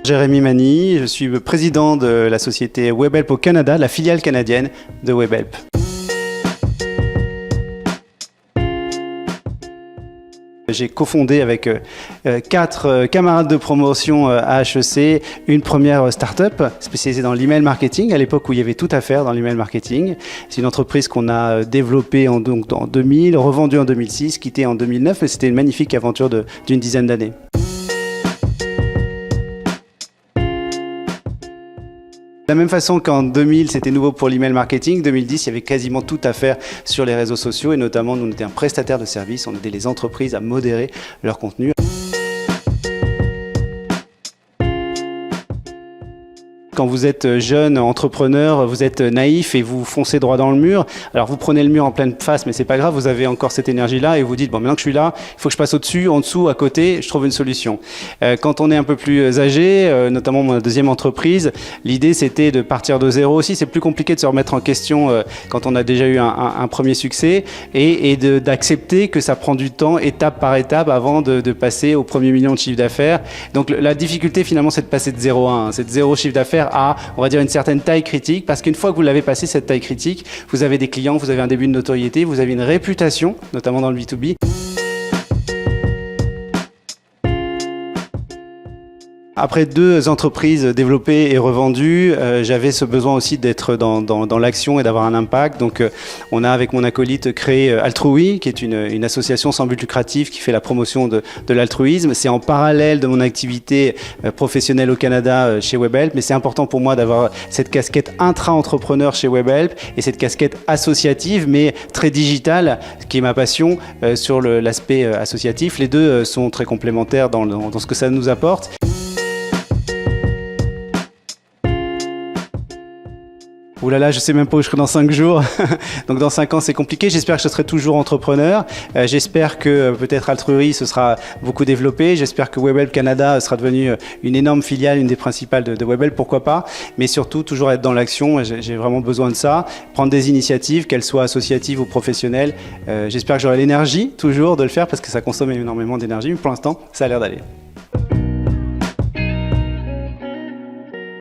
Jérémy Mani, je suis le président de la société Webhelp au Canada, la filiale canadienne de Webhelp. J'ai cofondé avec 4 camarades de promotion à HEC une première start-up spécialisée dans l'email marketing, à l'époque où il y avait tout à faire dans l'email marketing. C'est une entreprise qu'on a développée en 2000, revendue en 2006, quittée en 2009, mais c'était une magnifique aventure d'une dizaine d'années. De la même façon qu'en 2000, c'était nouveau pour l'email marketing, 2010, il y avait quasiment tout à faire sur les réseaux sociaux et notamment, nous, on était un prestataire de services, on aidait les entreprises à modérer leur contenu. Quand vous êtes jeune entrepreneur, vous êtes naïf et vous foncez droit dans le mur. Alors vous prenez le mur en pleine face, mais c'est pas grave, vous avez encore cette énergie-là et vous dites, bon, maintenant que je suis là, il faut que je passe au-dessus, en dessous, à côté, je trouve une solution. Quand on est un peu plus âgé, notamment ma deuxième entreprise, l'idée c'était de partir de zéro aussi. C'est plus compliqué de se remettre en question quand on a déjà eu un premier succès et d'accepter que ça prend du temps, étape par étape, avant de passer au premier million de chiffre d'affaires. Donc la difficulté finalement, c'est de passer de 0 à 1, c'est de 0 chiffre d'affaires à, on va dire, une certaine taille critique, parce qu'une fois que vous l'avez passé, cette taille critique, vous avez des clients, vous avez un début de notoriété, vous avez une réputation, notamment dans le B2B. Après 2 entreprises développées et revendues, j'avais ce besoin aussi d'être dans l'action et d'avoir un impact. Donc on a avec mon acolyte créé Altrui, qui est une association sans but lucratif qui fait la promotion de l'altruisme. C'est en parallèle de mon activité professionnelle au Canada chez Webhelp, mais c'est important pour moi d'avoir cette casquette intra-entrepreneur chez Webhelp et cette casquette associative, mais très digitale, qui est ma passion sur l'aspect associatif. Les deux sont très complémentaires dans ce que ça nous apporte. Ouh là là, je sais même pas où je serai dans 5 jours. Donc dans 5 ans, c'est compliqué. J'espère que je serai toujours entrepreneur. J'espère que peut-être Altrui se sera beaucoup développé. J'espère que Webhelp Canada sera devenu une énorme filiale, une des principales de Webhelp, pourquoi pas. Mais surtout, toujours être dans l'action. J'ai vraiment besoin de ça. Prendre des initiatives, qu'elles soient associatives ou professionnelles. J'espère que j'aurai l'énergie toujours de le faire parce que ça consomme énormément d'énergie. Mais pour l'instant, ça a l'air d'aller.